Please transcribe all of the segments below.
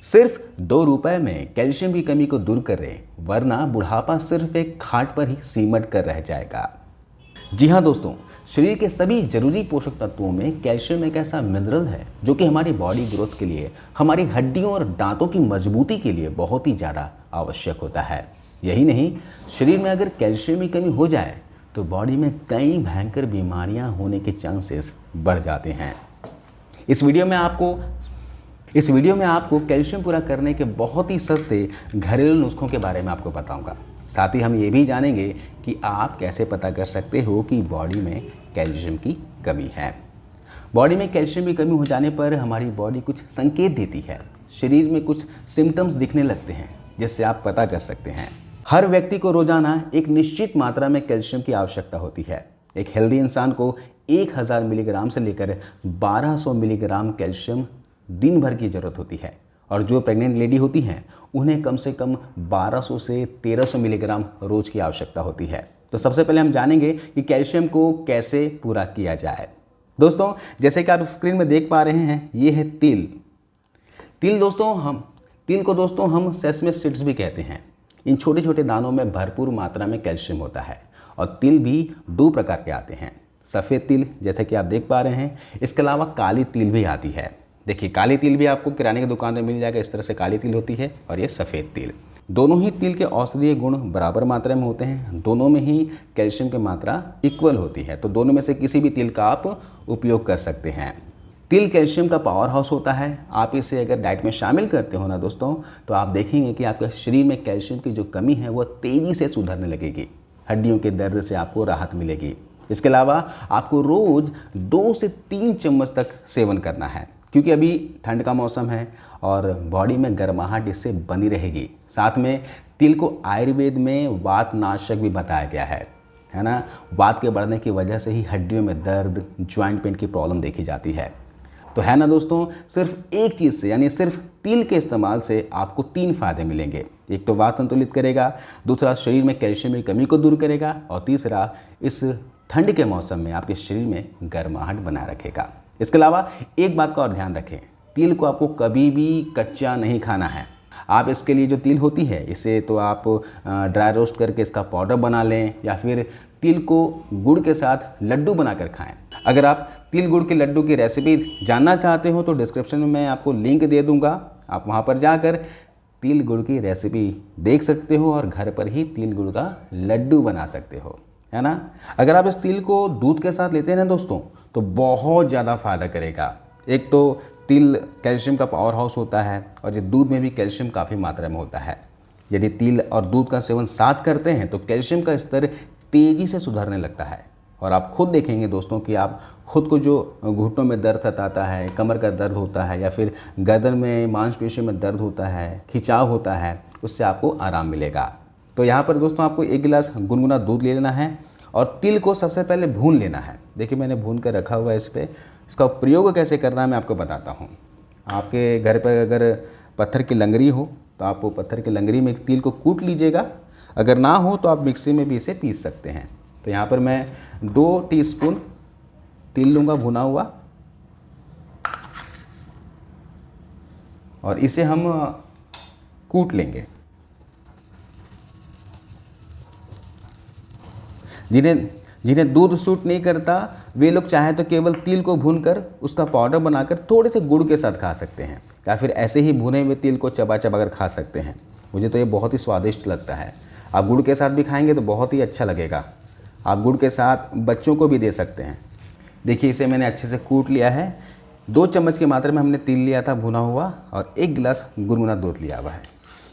सिर्फ 2 रुपए में कैल्शियम की कमी को दूर करें, वरना बुढ़ापा सिर्फ एक खाट पर ही सिमट कर रह जाएगा। जी हाँ दोस्तों, शरीर के सभी जरूरी पोषक तत्वों में कैल्शियम एक ऐसा मिनरल है जो कि हमारी बॉडी ग्रोथ के लिए, हमारी हड्डियों और दांतों की मजबूती के लिए बहुत ही ज़्यादा आवश्यक होता है। यही नहीं, शरीर में अगर कैल्शियम की कमी हो जाए तो बॉडी में कई भयंकर बीमारियां होने के चांसेस बढ़ जाते हैं। इस वीडियो में आपको कैल्शियम पूरा करने के बहुत ही सस्ते घरेलू नुस्खों के बारे में आपको बताऊंगा। साथ ही हम ये भी जानेंगे कि आप कैसे पता कर सकते हो कि बॉडी में कैल्शियम की कमी है। बॉडी में कैल्शियम की कमी हो जाने पर हमारी बॉडी कुछ संकेत देती है, शरीर में कुछ सिम्टम्स दिखने लगते हैं जिससे आप पता कर सकते हैं। हर व्यक्ति को रोजाना एक निश्चित मात्रा में कैल्शियम की आवश्यकता होती है। एक हेल्दी इंसान को 1000 मिलीग्राम से लेकर 1200 मिलीग्राम कैल्शियम दिन भर की ज़रूरत होती है, और जो प्रेग्नेंट लेडी होती हैं उन्हें कम से कम 1200 से 1300 मिलीग्राम रोज़ की आवश्यकता होती है। तो सबसे पहले हम जानेंगे कि कैल्शियम को कैसे पूरा किया जाए। दोस्तों, जैसे कि आप स्क्रीन में देख पा रहे हैं, ये है तिल। तिल को दोस्तों हम सेसमे सीड्स भी कहते हैं। इन छोटे छोटे दानों में भरपूर मात्रा में कैल्शियम होता है। और तिल भी 2 प्रकार के आते हैं, सफ़ेद तिल जैसे कि आप देख पा रहे हैं, इसके अलावा काली तिल भी आती है। देखिए, काली तिल भी आपको किराने की दुकान में मिल जाएगा। इस तरह से काली तिल होती है, और ये सफ़ेद तिल। दोनों ही तिल के औषधीय गुण बराबर मात्रा में होते हैं। दोनों में ही कैल्शियम की मात्रा इक्वल होती है, तो दोनों में से किसी भी तिल का आप उपयोग कर सकते हैं। तिल कैल्शियम का पावर हाउस होता है। आप इसे अगर डाइट में शामिल करते हो ना दोस्तों, तो आप देखेंगे कि आपके शरीर में कैल्शियम की जो कमी है वो तेज़ी से सुधरने लगेगी। हड्डियों के दर्द से आपको राहत मिलेगी। इसके अलावा आपको रोज़ 2 से 3 चम्मच तक सेवन करना है, क्योंकि अभी ठंड का मौसम है और बॉडी में गर्माहट इससे बनी रहेगी। साथ में तिल को आयुर्वेद में वातनाशक भी बताया गया है ना। वात के बढ़ने की वजह से ही हड्डियों में दर्द, ज्वाइंट पेन की प्रॉब्लम देखी जाती है। तो है ना दोस्तों, सिर्फ एक चीज़ से, यानी सिर्फ तिल के इस्तेमाल से आपको 3 फायदे मिलेंगे। एक तो वात संतुलित करेगा, दूसरा शरीर में कैल्शियम की कमी को दूर करेगा, और तीसरा इस ठंड के मौसम में आपके शरीर में गर्माहट बनाए रखेगा। इसके अलावा एक बात का और ध्यान रखें, तिल को आपको कभी भी कच्चा नहीं खाना है। आप इसके लिए जो तिल होती है, इसे तो आप ड्राई रोस्ट करके इसका पाउडर बना लें, या फिर तिल को गुड़ के साथ लड्डू बनाकर खाएं। अगर आप तिल गुड़ के लड्डू की रेसिपी जानना चाहते हो तो डिस्क्रिप्शन में मैं आपको लिंक दे दूंगा। आप वहां पर जाकर तिल गुड़ की रेसिपी देख सकते हो और घर पर ही तिल गुड़ का लड्डू बना सकते हो, है ना। अगर आप इस तिल को दूध के साथ लेते हैं ना दोस्तों, तो बहुत ज़्यादा फ़ायदा करेगा। एक तो तिल कैल्शियम का पावर हाउस होता है, और ये दूध में भी कैल्शियम काफ़ी मात्रा में होता है। यदि तिल और दूध का सेवन साथ करते हैं तो कैल्शियम का स्तर तेज़ी से सुधरने लगता है। और आप खुद देखेंगे दोस्तों कि आप खुद को जो घुटनों में दर्द सताता है, कमर का दर्द होता है, या फिर गर्दन में मांसपेशियों में दर्द होता है, खिंचाव होता है, उससे आपको आराम मिलेगा। तो यहाँ पर दोस्तों आपको 1 गिलास गुनगुना दूध ले लेना है, और तिल को सबसे पहले भून लेना है। देखिए, मैंने भून कर रखा हुआ है इस पर। इसका प्रयोग कैसे करना है मैं आपको बताता हूँ। आपके घर पर अगर पत्थर की लंगरी हो तो आप वो पत्थर की लंगरी में तिल को कूट लीजिएगा। अगर ना हो तो आप मिक्सी में भी इसे पीस सकते हैं। तो यहाँ पर मैं 2 टीस्पून तिल लूँगा भुना हुआ, और इसे हम कूट लेंगे। जिन्हें दूध सूट नहीं करता, वे लोग चाहे तो केवल तिल को भूनकर उसका पाउडर बनाकर थोड़े से गुड़ के साथ खा सकते हैं, या फिर ऐसे ही भुने हुए तिल को चबा चबा कर खा सकते हैं। मुझे तो ये बहुत ही स्वादिष्ट लगता है। आप गुड़ के साथ भी खाएंगे तो बहुत ही अच्छा लगेगा। आप गुड़ के साथ बच्चों को भी दे सकते हैं। देखिए, इसे मैंने अच्छे से कूट लिया है। 2 चम्मच की मात्रा में हमने तिल लिया था भुना हुआ, और 1 गिलास गुनगुना दूध लिया हुआ है।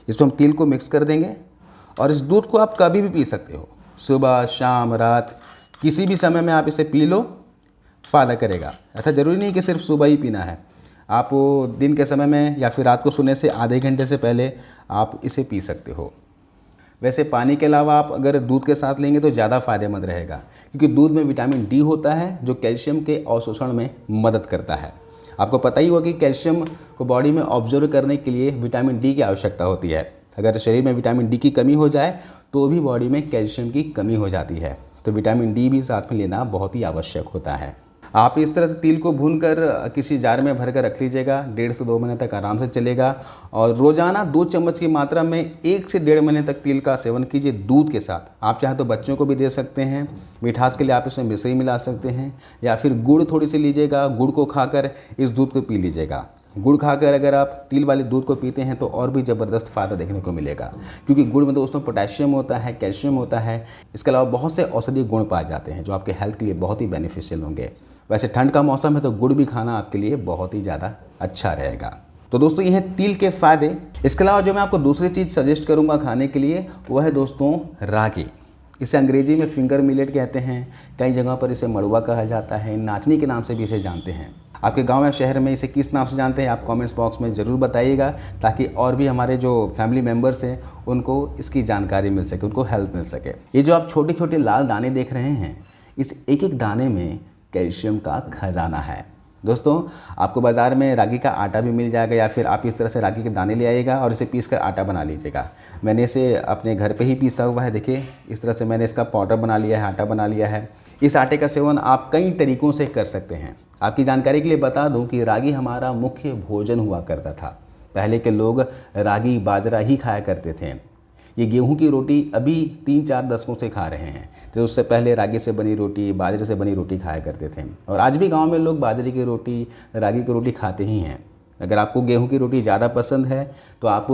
इसमें हम तिल को मिक्स कर देंगे, और इस दूध को आप कभी भी पी सकते हो, सुबह, शाम, रात, किसी भी समय में आप इसे पी लो, फ़ायदा करेगा। ऐसा ज़रूरी नहीं कि सिर्फ सुबह ही पीना है। आप दिन के समय में या फिर रात को सोने से आधे घंटे से पहले आप इसे पी सकते हो। वैसे पानी के अलावा आप अगर दूध के साथ लेंगे तो ज़्यादा फ़ायदेमंद रहेगा, क्योंकि दूध में विटामिन डी होता है जो कैल्शियम के अवशोषण में मदद करता है। आपको पता ही होगा कि कैल्शियम को बॉडी में ऑब्जर्व करने के लिए विटामिन डी की आवश्यकता होती है। अगर शरीर में विटामिन डी की कमी हो जाए तो भी बॉडी में कैल्शियम की कमी हो जाती है। तो विटामिन डी भी साथ में लेना बहुत ही आवश्यक होता है। आप इस तरह तिल को भूनकर किसी जार में भर कर रख लीजिएगा, 1.5 से 2 महीने तक आराम से चलेगा। और रोज़ाना 2 चम्मच की मात्रा में 1 से 1.5 महीने तक तिल का सेवन कीजिए दूध के साथ। आप चाहे तो बच्चों को भी दे सकते हैं, मिठास के लिए आप इसमें मिश्री मिला सकते हैं, या फिर गुड़ थोड़ी सी लीजिएगा, गुड़ को खाकर इस दूध को पी लीजिएगा। गुड़ खाकर अगर आप तिल वाले दूध को पीते हैं तो और भी ज़बरदस्त फ़ायदा देखने को मिलेगा, क्योंकि गुड़ में दोस्तों पोटेशियम होता है, कैल्शियम होता है, इसके अलावा बहुत से औषधीय गुण पाए जाते हैं जो आपके हेल्थ के लिए बहुत ही बेनिफिशियल होंगे। वैसे ठंड का मौसम है तो गुड़ भी खाना आपके लिए बहुत ही ज़्यादा अच्छा रहेगा। तो दोस्तों ये है तिल के फ़ायदे। इसके अलावा जो मैं आपको दूसरी चीज़ सजेस्ट करूँगा खाने के लिए वो है दोस्तों रागी। इसे अंग्रेजी में फिंगर मिलेट कहते हैं, कई जगह पर इसे मड़ुआ कहा जाता है, नाचनी के नाम से भी इसे जानते हैं। आपके गांव या शहर में इसे किस नाम से जानते हैं आप कमेंट्स बॉक्स में ज़रूर बताइएगा, ताकि और भी हमारे जो फैमिली मेम्बर्स हैं उनको इसकी जानकारी मिल सके, उनको हेल्प मिल सके। ये जो आप छोटे छोटे लाल दाने देख रहे हैं, इस एक एक दाने में कैल्शियम का खजाना है। दोस्तों आपको बाज़ार में रागी का आटा भी मिल जाएगा, या फिर आप इस तरह से रागी के दाने ले आइएगा और इसे पीस कर आटा बना लीजिएगा। मैंने इसे अपने घर पे ही पीसा हुआ है, देखिए इस तरह से मैंने इसका पाउडर बना लिया है, आटा बना लिया है। इस आटे का सेवन आप कई तरीक़ों से कर सकते हैं। आपकी जानकारी के लिए बता दूं कि रागी हमारा मुख्य भोजन हुआ करता था। पहले के लोग रागी बाजरा ही खाया करते थे। ये गेहूं की रोटी अभी 3-4 दशकों से खा रहे हैं, तो उससे पहले रागी से बनी रोटी, बाजरे से बनी रोटी खाया करते थे। और आज भी गांव में लोग बाजरे की रोटी, रागी की रोटी खाते ही हैं। अगर आपको गेहूं की रोटी ज़्यादा पसंद है तो आप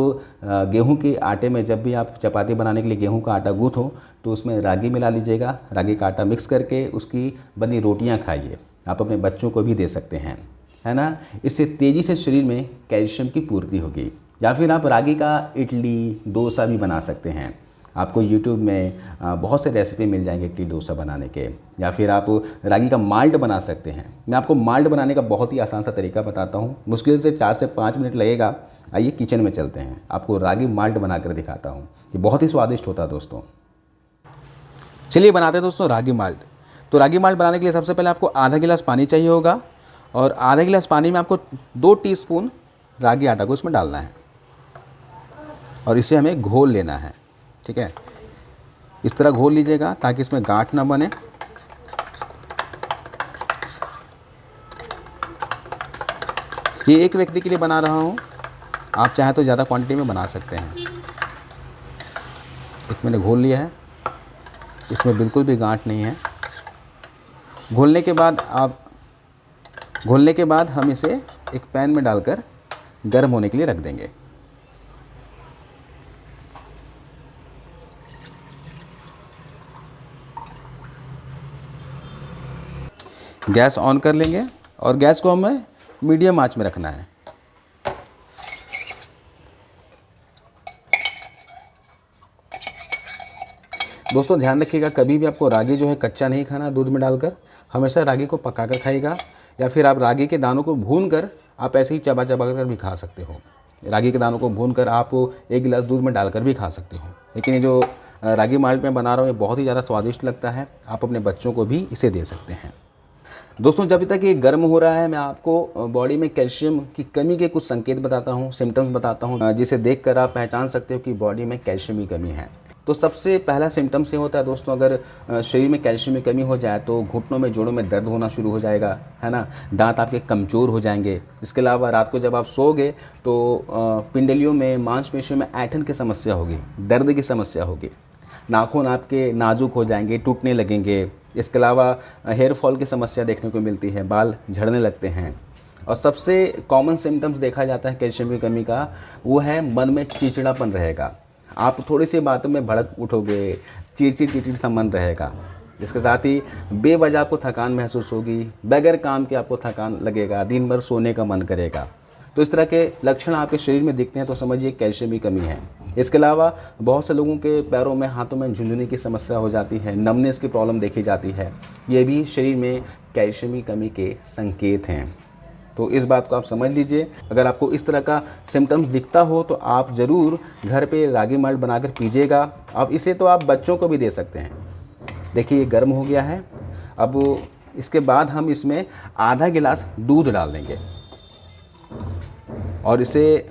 गेहूं के आटे में जब भी आप चपाती बनाने के लिए गेहूं का आटा गूँथो तो उसमें रागी मिला लीजिएगा। रागी का आटा मिक्स करके उसकी बनी रोटियाँ खाइए। आप अपने बच्चों को भी दे सकते हैं, है ना। इससे तेज़ी से शरीर में कैल्शियम की पूर्ति होगी। या फिर आप रागी का इडली डोसा भी बना सकते हैं। आपको यूट्यूब में बहुत से रेसिपी मिल जाएंगे इडली डोसा बनाने के। या फिर आप रागी का माल्ट बना सकते हैं। मैं आपको माल्ट बनाने का बहुत ही आसान सा तरीका बताता हूँ, मुश्किल से 4 से 5 मिनट लगेगा। आइए किचन में चलते हैं, आपको रागी माल्ट बना कर दिखाता हूँ। ये बहुत ही स्वादिष्ट होता है दोस्तों। चलिए बनाते हैं दोस्तों रागी माल्ट। तो रागी माल्ट बनाने के लिए सबसे पहले आपको आधा गिलास पानी चाहिए होगा, और आधा गिलास पानी में आपको 2 टीस्पून रागी आटा को इसमें डालना है और इसे हमें घोल लेना है। ठीक है, इस तरह घोल लीजिएगा ताकि इसमें गांठ ना बने। ये एक व्यक्ति के लिए बना रहा हूँ, आप चाहे तो ज़्यादा क्वांटिटी में बना सकते हैं। एक मैंने घोल लिया है, इसमें बिल्कुल भी गांठ नहीं है। घोलने के बाद हम इसे एक पैन में डालकर गर्म होने के लिए रख देंगे। गैस ऑन कर लेंगे और गैस को हमें मीडियम आंच में रखना है। दोस्तों ध्यान रखिएगा, कभी भी आपको रागी जो है कच्चा नहीं खाना दूध में डालकर, हमेशा रागी को पका कर खाइएगा। या फिर आप रागी के दानों को भूनकर आप ऐसे ही चबा कर भी खा सकते हो। रागी के दानों को भूनकर आप 1 गिलास दूध में डालकर भी खा सकते हो। लेकिन ये जो रागी माल्ट में बना रहा हूँ ये बहुत ही ज़्यादा स्वादिष्ट लगता है, आप अपने बच्चों को भी इसे दे सकते हैं। दोस्तों जब तक ये गर्म हो रहा है मैं आपको बॉडी में कैल्शियम की कमी के कुछ संकेत बताता हूँ, सिम्टम्स बताता हूँ, जिसे देखकर आप पहचान सकते हो कि बॉडी में कैल्शियम की कमी है। तो सबसे पहला सिम्टम्स ये होता है दोस्तों, अगर शरीर में कैल्शियम की कमी हो जाए तो घुटनों में, जोड़ों में दर्द होना शुरू हो जाएगा, है ना। दांत आपके कमज़ोर हो जाएंगे। इसके अलावा रात को जब आप सोओगे तो पिंडलियों में, मांसपेशियों में ऐंठन की समस्या होगी, दर्द की समस्या होगी। नाखून आपके नाजुक हो जाएंगे, टूटने लगेंगे। इसके अलावा हेयर फॉल की समस्या देखने को मिलती है, बाल झड़ने लगते हैं। और सबसे कॉमन सिम्टम्स देखा जाता है कैल्शियम की कमी का, वो है मन में चिड़चिड़ापन रहेगा। आप थोड़ी सी बातों में भड़क उठोगे, चिड़चिड़ सा मन रहेगा। इसके साथ ही बेवजह आपको थकान महसूस होगी, बगैर काम के आपको थकान लगेगा, दिन भर सोने का मन करेगा। तो इस तरह के लक्षण आपके शरीर में दिखते हैं तो समझिए कैल्शियम की कमी है। इसके अलावा बहुत से लोगों के पैरों में, हाथों में झुंझुनी की समस्या हो जाती है, नमनेस की प्रॉब्लम देखी जाती है। ये भी शरीर में कैल्शियम की कमी के संकेत हैं। तो इस बात को आप समझ लीजिए। अगर आपको इस तरह का सिम्टम्स दिखता हो तो आप ज़रूर घर पे रागी माल्ट बनाकर पीजिएगा। अब इसे तो आप बच्चों को भी दे सकते हैं। देखिए ये गर्म हो गया है। अब इसके बाद हम इसमें आधा गिलास दूध डाल देंगे और इसे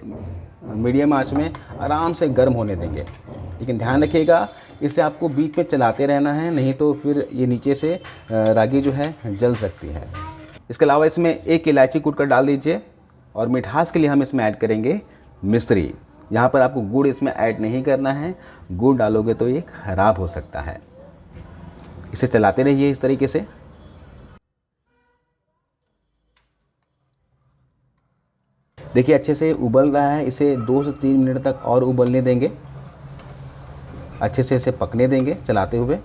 मीडियम आंच में आराम से गर्म होने देंगे। लेकिन ध्यान रखिएगा, इसे आपको बीच में चलाते रहना है, नहीं तो फिर ये नीचे से रागी जो है जल सकती है। इसके अलावा इसमें एक इलायची कूट कर डाल दीजिए और मिठास के लिए हम इसमें ऐड करेंगे मिश्री। यहाँ पर आपको गुड़ इसमें ऐड नहीं करना है, गुड़ डालोगे तो ये खराब हो सकता है। इसे चलाते रहिए इस तरीके से। देखिए अच्छे से उबल रहा है, इसे 2 से 3 मिनट तक और उबलने देंगे, अच्छे से इसे पकने देंगे चलाते हुए।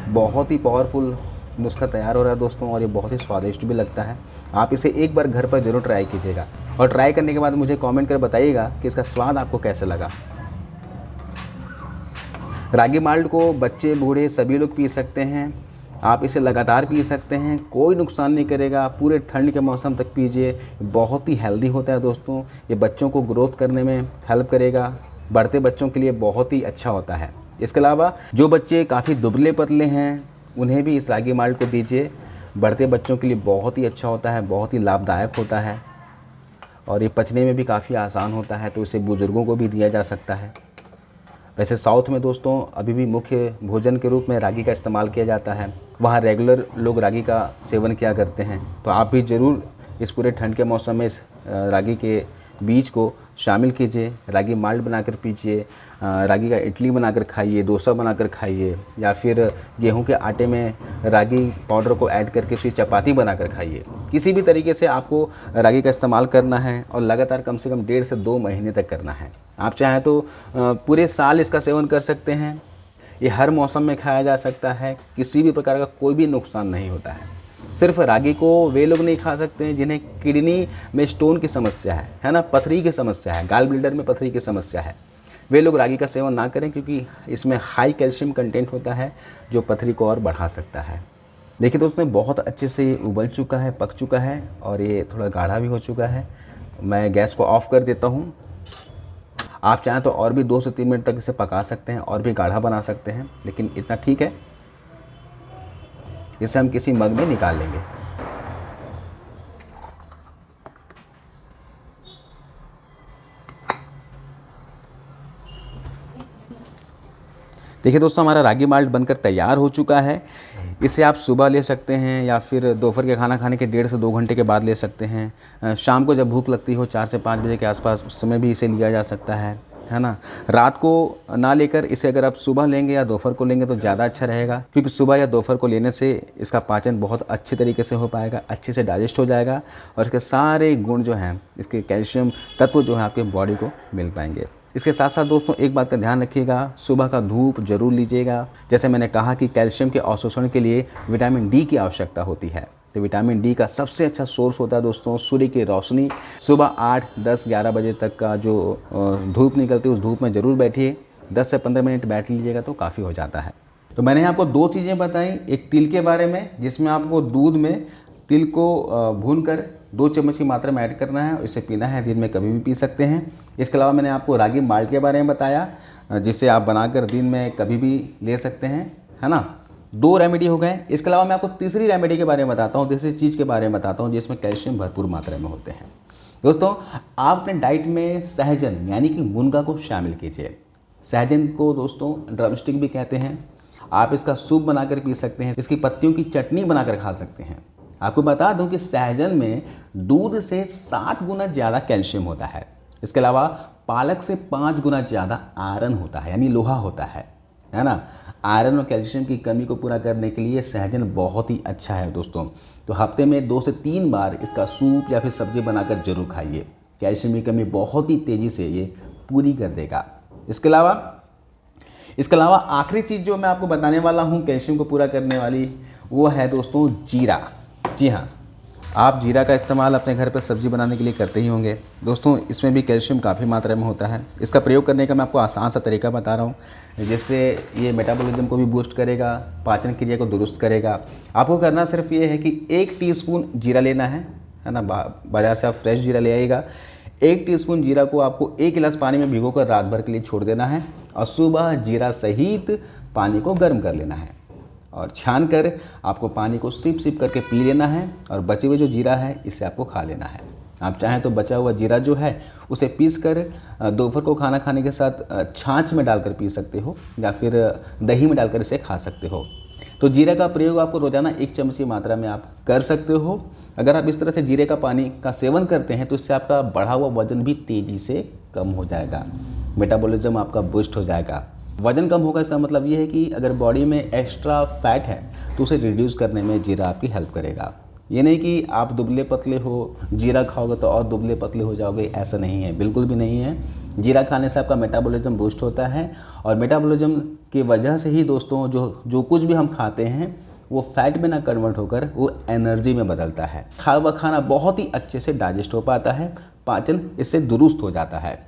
बहुत ही पावरफुल नुस्खा तैयार हो रहा है दोस्तों और ये बहुत ही स्वादिष्ट भी लगता है। आप इसे एक बार घर पर ज़रूर ट्राई कीजिएगा और ट्राई करने के बाद मुझे कमेंट कर बताइएगा कि इसका स्वाद आपको कैसा लगा। रागी माल्ट को बच्चे बूढ़े सभी लोग पी सकते हैं। आप इसे लगातार पी सकते हैं, कोई नुकसान नहीं करेगा। पूरे ठंड के मौसम तक पीजिए, बहुत ही हेल्दी होता है दोस्तों। ये बच्चों को ग्रोथ करने में हेल्प करेगा, बढ़ते बच्चों के लिए बहुत ही अच्छा होता है। इसके अलावा जो बच्चे काफ़ी दुबले पतले हैं उन्हें भी इस रागी माल्ट को दीजिए, बढ़ते बच्चों के लिए बहुत ही अच्छा होता है, बहुत ही लाभदायक होता है और ये पचने में भी काफ़ी आसान होता है, तो इसे बुज़ुर्गों को भी दिया जा सकता है। वैसे साउथ में दोस्तों अभी भी मुख्य भोजन के रूप में रागी का इस्तेमाल किया जाता है, वहाँ रेगुलर लोग रागी का सेवन किया करते हैं। तो आप भी ज़रूर इस पूरे ठंड के मौसम में इस रागी के बीज को शामिल कीजिए, रागी माल्ट बनाकर पीजिए, रागी का इडली बनाकर खाइए, डोसा बनाकर खाइए, या फिर गेहूं के आटे में रागी पाउडर को ऐड करके उसकी चपाती बनाकर खाइए। किसी भी तरीके से आपको रागी का इस्तेमाल करना है और लगातार कम से कम 1.5 से 2 महीने तक करना है। आप चाहें तो पूरे साल इसका सेवन कर सकते हैं। ये हर मौसम में खाया जा सकता है, किसी भी प्रकार का कोई भी नुकसान नहीं होता है। सिर्फ रागी को वे लोग नहीं खा सकते हैं जिन्हें किडनी में स्टोन की समस्या है ना, पथरी की समस्या है, गाल ब्लैडर में पथरी की समस्या है। वे लोग रागी का सेवन ना करें क्योंकि इसमें हाई कैल्शियम कंटेंट होता है जो पथरी को और बढ़ा सकता है। देखिए दोस्तों बहुत अच्छे से ये उबल चुका है, पक चुका है और ये थोड़ा गाढ़ा भी हो चुका है। मैं गैस को ऑफ़ कर देता हूँ। आप चाहें तो और भी 2 से 3 मिनट तक इसे पका सकते हैं और भी गाढ़ा बना सकते हैं, लेकिन इतना ठीक है। इसे हम किसी मग में निकाल लेंगे। देखिए दोस्तों हमारा रागी माल्ट बनकर तैयार हो चुका है। इसे आप सुबह ले सकते हैं या फिर दोपहर के खाना खाने के 1.5 से 2 घंटे के बाद ले सकते हैं। शाम को जब भूख लगती हो 4 से 5 बजे के आसपास, उस समय भी इसे लिया जा सकता है ना। रात को ना लेकर इसे अगर आप सुबह लेंगे या दोपहर को लेंगे तो ज़्यादा अच्छा रहेगा, क्योंकि सुबह या दोपहर को लेने से इसका पाचन बहुत अच्छे तरीके से हो पाएगा, अच्छे से डाइजेस्ट हो जाएगा और इसके सारे गुण जो हैं, इसके कैल्शियम तत्व जो हैं आपके बॉडी को मिल पाएंगे। इसके साथ साथ दोस्तों एक बात का ध्यान रखिएगा, सुबह का धूप जरूर लीजिएगा। जैसे मैंने कहा कि कैल्शियम के अवशोषण के लिए विटामिन डी की आवश्यकता होती है, तो विटामिन डी का सबसे अच्छा सोर्स होता है दोस्तों सूर्य की रोशनी। सुबह 8, 10, 11 बजे तक का जो धूप निकलती है उस धूप में ज़रूर बैठिए, 10 से 15 मिनट बैठ लीजिएगा तो काफ़ी हो जाता है। तो मैंने आपको 2 चीज़ें बताई, एक तिल के बारे में जिसमें आपको दूध में तिल को भूनकर 2 चम्मच की मात्रा में ऐड करना है और इसे पीना है, दिन में कभी भी पी सकते हैं। इसके अलावा मैंने आपको रागी माल्ट के बारे में बताया जिसे आप बनाकर दिन में कभी भी ले सकते हैं, है ना। 2 रेमेडी हो गए। इसके अलावा मैं आपको तीसरी रेमेडी के बारे में बताता हूँ, तीसरी चीज़ के बारे में बताता हूँ जिसमें कैल्शियम भरपूर मात्रा में होते हैं। दोस्तों आप अपने डाइट में सहजन यानी कि मुनगा को शामिल कीजिए। सहजन को दोस्तों ड्रमस्टिक भी कहते हैं। आप इसका सूप बनाकर पी सकते हैं, इसकी पत्तियों की चटनी बनाकर खा सकते हैं। आपको बता दूं कि सहजन में दूध से 7 गुना ज़्यादा कैल्शियम होता है। इसके अलावा पालक से 5 गुना ज़्यादा आयरन होता है, यानी लोहा होता है ना। आयरन और कैल्शियम की कमी को पूरा करने के लिए सहजन बहुत ही अच्छा है दोस्तों। तो हफ्ते में 2 से 3 बार इसका सूप या फिर सब्जी बनाकर जरूर खाइए। कैल्शियम की कमी बहुत ही तेज़ी से ये पूरी कर देगा। इसके अलावा आखिरी चीज़ जो मैं आपको बताने वाला हूँ कैल्शियम को पूरा करने वाली, वो है दोस्तों जीरा। जी हाँ, आप जीरा का इस्तेमाल अपने घर पर सब्ज़ी बनाने के लिए करते ही होंगे दोस्तों। इसमें भी कैल्शियम काफ़ी मात्रा में होता है। इसका प्रयोग करने का मैं आपको आसान सा तरीका बता रहा हूँ, जिससे ये मेटाबॉलिज्म को भी बूस्ट करेगा, पाचन क्रिया को दुरुस्त करेगा। आपको करना सिर्फ ये है कि 1 टीस्पून जीरा लेना है ना। बाज़ार से आप फ्रेश जीरा ले आइएगा। 1 टीस्पून जीरा को आपको 1 गिलास पानी में भिगोकर रात भर के लिए छोड़ देना है और सुबह जीरा सहित पानी को गर्म कर लेना है और छान कर आपको पानी को सिप सिप करके पी लेना है और बचे हुए जो जीरा है इसे आपको खा लेना है। आप चाहें तो बचा हुआ जीरा जो है उसे पीस कर दोपहर को खाना खाने के साथ छाछ में डालकर पी सकते हो या फिर दही में डालकर इसे खा सकते हो। तो जीरा का प्रयोग आपको रोजाना 1 चम्मच की मात्रा में आप कर सकते हो। अगर आप इस तरह से जीरे का पानी का सेवन करते हैं तो इससे आपका बढ़ा हुआ वजन भी तेज़ी से कम हो जाएगा, मेटाबॉलिज्म आपका बूस्ट हो जाएगा। वजन कम होगा इसका मतलब ये है कि अगर बॉडी में एक्स्ट्रा फैट है तो उसे रिड्यूस करने में जीरा आपकी हेल्प करेगा। ये नहीं कि आप दुबले पतले हो, जीरा खाओगे तो और दुबले पतले हो जाओगे, ऐसा नहीं है, बिल्कुल भी नहीं है। जीरा खाने से आपका मेटाबॉलिज्म बूस्ट होता है और मेटाबॉलिज्म की वजह से ही दोस्तों जो कुछ भी हम खाते हैं वो फैट में ना कन्वर्ट होकर वो एनर्जी में बदलता है। खाया हुआ खाना बहुत ही अच्छे से डाइजेस्ट हो पाता है, पाचन इससे दुरुस्त हो जाता है।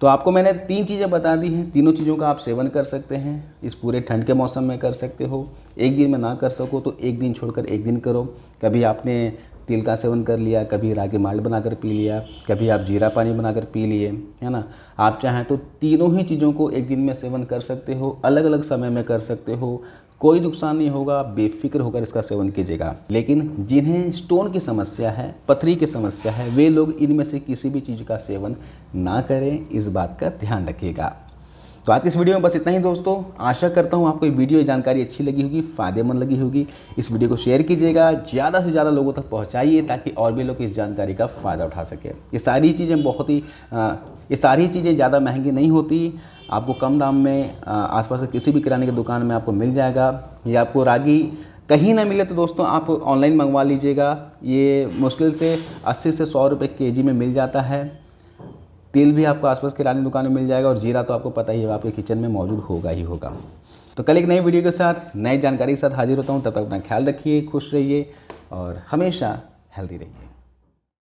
तो आपको मैंने 3 चीज़ें बता दी हैं, तीनों चीज़ों का आप सेवन कर सकते हैं। इस पूरे ठंड के मौसम में कर सकते हो। एक दिन में ना कर सको तो एक दिन छोड़कर एक दिन करो। कभी आपने तिल का सेवन कर लिया, कभी रागी माल्ट बनाकर पी लिया, कभी आप जीरा पानी बनाकर पी लिए, है ना। आप चाहें तो तीनों ही चीज़ों को एक दिन में सेवन कर सकते हो, अलग अलग समय में कर सकते हो, कोई नुकसान नहीं होगा, बेफिक्र होकर इसका सेवन कीजिएगा। लेकिन जिन्हें स्टोन की समस्या है, पथरी की समस्या है, वे लोग इनमें से किसी भी चीज़ का सेवन ना करें, इस बात का ध्यान रखिएगा। तो आज की इस वीडियो में बस इतना ही दोस्तों। आशा करता हूँ आपको ये वीडियो जानकारी अच्छी लगी होगी, फ़ायदेमंद लगी होगी। इस वीडियो को शेयर कीजिएगा, ज़्यादा से ज़्यादा लोगों तक पहुँचाइए ताकि और भी लोग इस जानकारी का फ़ायदा उठा सकें। ये सारी चीज़ें ज़्यादा महंगी नहीं होती, आपको कम दाम में आसपास के किसी भी किराने की दुकान में आपको मिल जाएगा। या आपको रागी कहीं ना मिले तो दोस्तों आप ऑनलाइन मंगवा लीजिएगा, ये मुश्किल से 80 से 100 रुपये केजी में मिल जाता है। तिल भी आपको आसपास किराने दुकान में मिल जाएगा और जीरा तो आपको पता ही है आपके किचन में मौजूद होगा ही होगा। तो कल एक नई वीडियो के साथ नई जानकारी के साथ हाजिर होता हूँ। तब तक अपना ख्याल रखिए, खुश रहिए और हमेशा हेल्दी रहिए।